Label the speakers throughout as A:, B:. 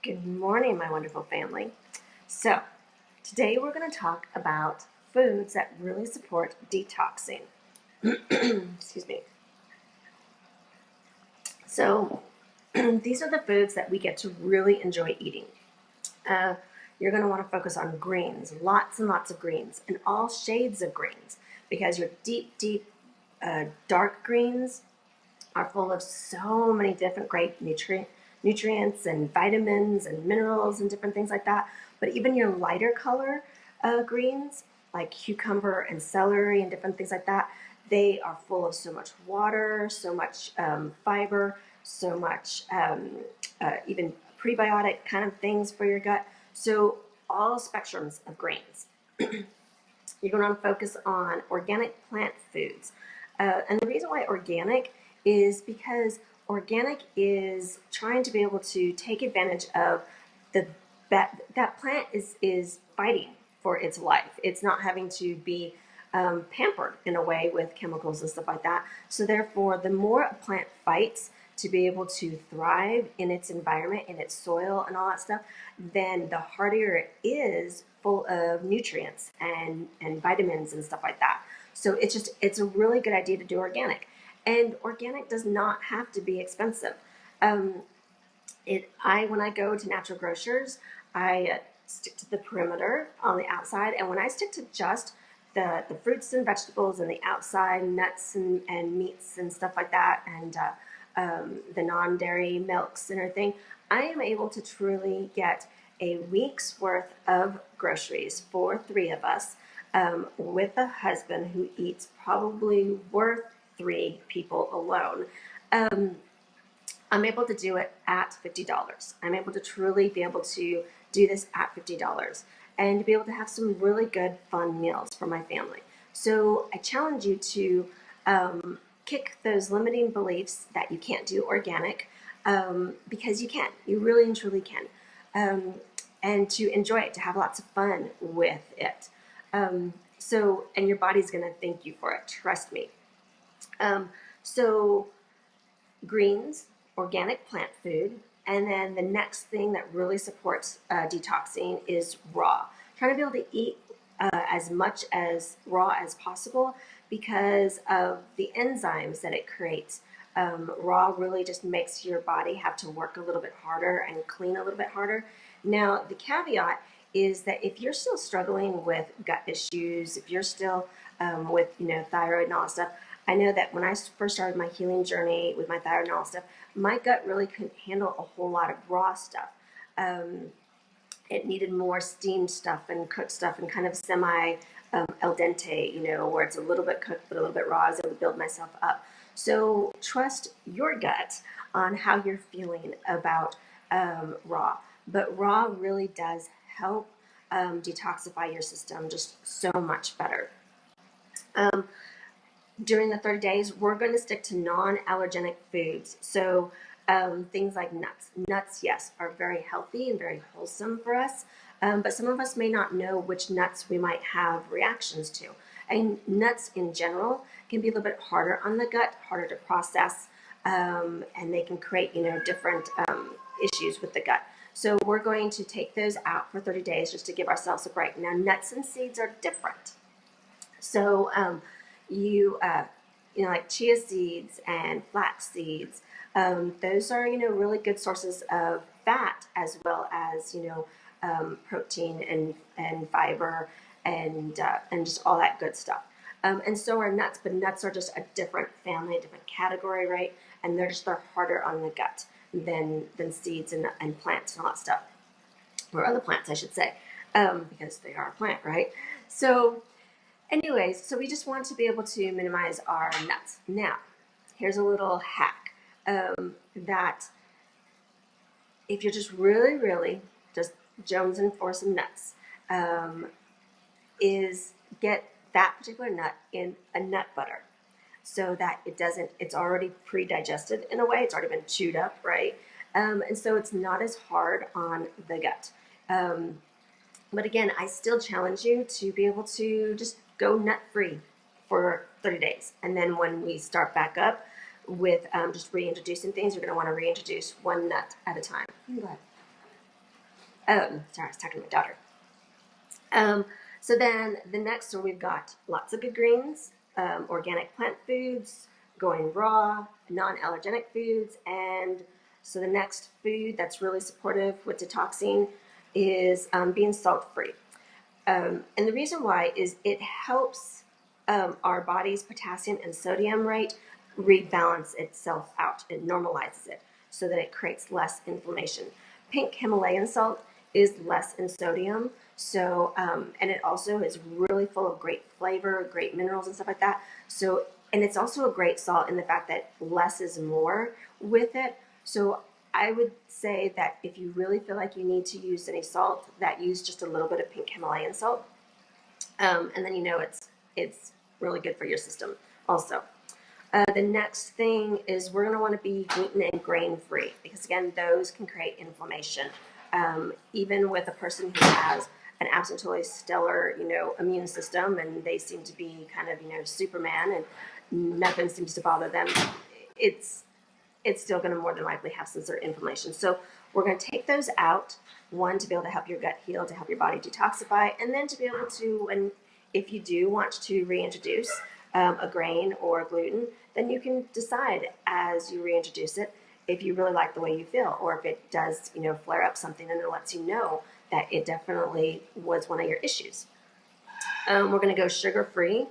A: Good morning, my wonderful family. So, today we're going to talk about foods that really support detoxing. Excuse me. So, these are the foods that we get to really enjoy eating. Uh, you're going to want to focus on greens, lots and lots of greens, and all shades of greens, because your deep, dark greens are full of so many different great nutrients and vitamins and minerals and different things like that. But even your lighter color greens, like cucumber and celery and different things like that, they are full of so much water, so much fiber, so much even prebiotic kind of things for your gut. So all spectrums of grains. You're going to want to focus on organic plant foods. And the reason why organic is because organic is trying to be able to take advantage of that plant is fighting for its life. It's not having to be pampered in a way with chemicals and stuff like that. So therefore, the more a plant fights to be able to thrive in its environment, in its soil and all that stuff, then the hardier it is full of nutrients and vitamins and stuff like that. So it's a really good idea to do organic. And organic does not have to be expensive. When I go to natural grocers, I stick to the perimeter on the outside, and when I stick to just the fruits and vegetables and the outside, nuts and meats and stuff like that, and the non-dairy milks and everything, I am able to truly get a week's worth of groceries for 3 of us, with a husband who eats probably worth 3 people alone. I'm able to do it at $50. I'm able to truly be able to do this at $50 and to be able to have some really good, fun meals for my family. So I challenge you to kick those limiting beliefs that you can't do organic, because you can. You really and truly can. And to enjoy it, to have lots of fun with it. And your body's going to thank you for it. Trust me. So greens, organic plant food, and then the next thing that really supports detoxing is raw. Trying to be able to eat as much as raw as possible because of the enzymes that it creates. Raw really just makes your body have to work a little bit harder and clean a little bit harder. Now, the caveat is that if you're still struggling with gut issues, if you're still with thyroid and all that stuff, I know that when I first started my healing journey with my thyroid and all that stuff, my gut really couldn't handle a whole lot of raw stuff. It needed more steamed stuff and cooked stuff and kind of semi al dente, where it's a little bit cooked but a little bit raw. I was able to build myself up. So trust your gut on how you're feeling about raw. But raw really does help detoxify your system just so much better. During the 30 days, we're going to stick to non-allergenic foods. So things like nuts. Nuts, yes, are very healthy and very wholesome for us, but some of us may not know which nuts we might have reactions to. And nuts in general can be a little bit harder on the gut, harder to process, and they can create, different issues with the gut. So we're going to take those out for 30 days just to give ourselves a break. Now, nuts and seeds are different. So like chia seeds and flax seeds, those are, really good sources of fat as well as, protein and fiber and just all that good stuff. And so are nuts, but nuts are just a different family, a different category, right? And they're harder on the gut than seeds and plants and all that stuff, or other plants, I should say, because they are a plant, right? So anyways, so we just want to be able to minimize our nuts. Now, here's a little hack that if you're just really just jonesing for some nuts, is get that particular nut in a nut butter so that it's already pre-digested in a way. It's already been chewed up, right? And so it's not as hard on the gut. But again, I still challenge you to be able to just go nut-free for 30 days. And then when we start back up with just reintroducing things, you're going to want to reintroduce one nut at a time. Go ahead. Sorry, I was talking to my daughter. Um, so then the next one, we've got lots of good greens, organic plant foods, going raw, non-allergenic foods, and so the next food that's really supportive with detoxing is being salt-free. And the reason why is it helps our body's potassium and sodium rate rebalance itself out. It normalizes it so that it creates less inflammation. Pink Himalayan salt is less in sodium, so and it also is really full of great flavor, great minerals and stuff like that. So, and it's also a great salt in the fact that less is more with it. So I would say that if you really feel like you need to use any salt, that use just a little bit of pink Himalayan salt, and then you know it's really good for your system also. The next thing is we're going to want to be gluten and grain free because again, those can create inflammation. Even with a person who has an absolutely stellar, immune system, and they seem to be kind of, Superman, and nothing seems to bother them, it's still going to more than likely have some sort of inflammation. So we're going to take those out. One, to be able to help your gut heal, to help your body detoxify, and then to be able to, and if you do want to reintroduce a grain or a gluten, then you can decide as you reintroduce it if you really like the way you feel, or if it does, flare up something and it lets you know that it definitely was one of your issues. We're going to go sugar-free,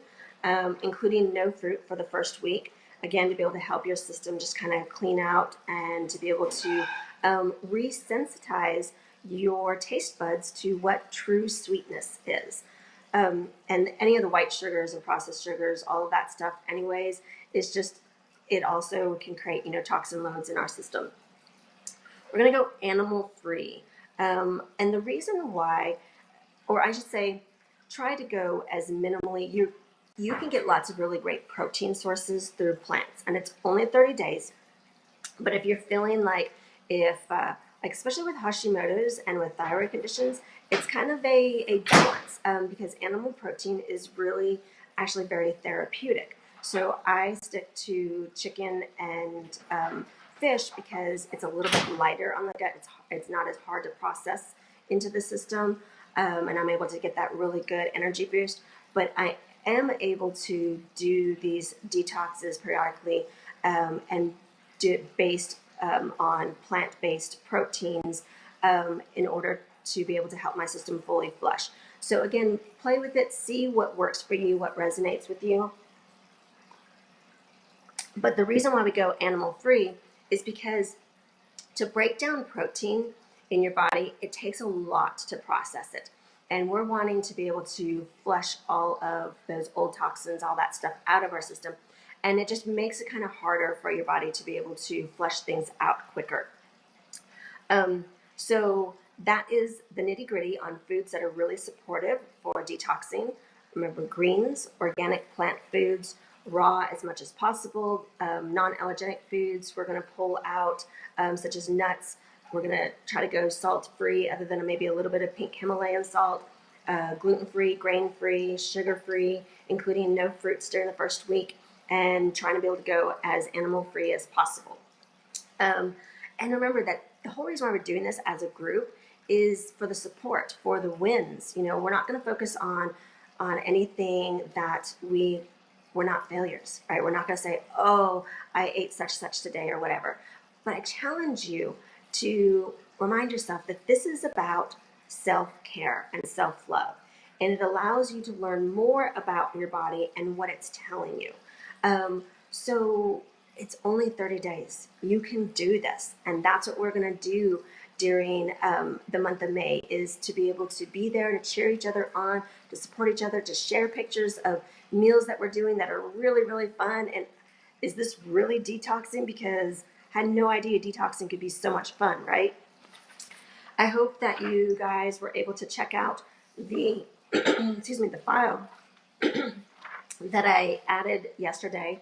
A: including no fruit for the first week. Again, to be able to help your system just kind of clean out and to be able to resensitize your taste buds to what true sweetness is. And any of the white sugars and processed sugars, all of that stuff anyways, is just, it also can create, toxin loads in our system. We're going to go animal free. And the reason why, or I should say, try to go as minimally, you can get lots of really great protein sources through plants, and it's only 30 days. But if you're feeling like like especially with Hashimoto's and with thyroid conditions, it's kind of a balance because animal protein is really actually very therapeutic. So I stick to chicken and fish because it's a little bit lighter on the gut. It's not as hard to process into the system, and I'm able to get that really good energy boost. But I am able to do these detoxes periodically and do it based on plant-based proteins in order to be able to help my system fully flush. So again, play with it, see what works for you, what resonates with you. But the reason why we go animal-free is because to break down protein in your body, it takes a lot to process it. And we're wanting to be able to flush all of those old toxins, all that stuff out of our system. And it just makes it kind of harder for your body to be able to flush things out quicker. So that is the nitty gritty on foods that are really supportive for detoxing. Remember, greens, organic plant foods, raw as much as possible, non-allergenic foods we're going to pull out, such as nuts. We're going to try to go salt-free, other than maybe a little bit of pink Himalayan salt, gluten-free, grain-free, sugar-free, including no fruits during the first week, and trying to be able to go as animal-free as possible. And remember that the whole reason why we're doing this as a group is for the support, for the wins. We're not going to focus on anything that we're not failures, right? We're not going to say, oh, I ate such today or whatever. But I challenge you to remind yourself that this is about self-care and self-love. And it allows you to learn more about your body and what it's telling you. So it's only 30 days. You can do this. And that's what we're going to do during the month of May, is to be able to be there to cheer each other on, to support each other, to share pictures of meals that we're doing that are really, really fun. And is this really detoxing? Because I had no idea detoxing could be so much fun, right? I hope that you guys were able to check out the, the file that I added yesterday.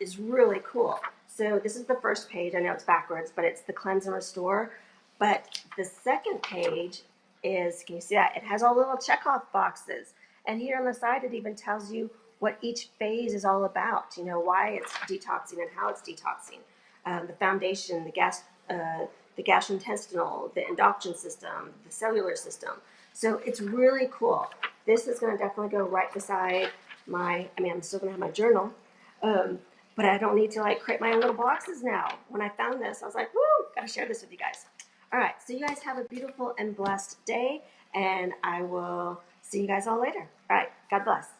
A: Is really cool. So this is the first page. I know it's backwards, but it's the cleanse and restore. But the second page is, can you see that? It has all little checkoff boxes. And here on the side, it even tells you what each phase is all about, why it's detoxing and how it's detoxing. The foundation, the the gastrointestinal, the endocrine system, the cellular system. So it's really cool. This is going to definitely go right beside I'm still going to have my journal, but I don't need to like create my own little boxes now. When I found this, I was like, woo, gotta share this with you guys. All right, so you guys have a beautiful and blessed day, and I will see you guys all later. All right, God bless.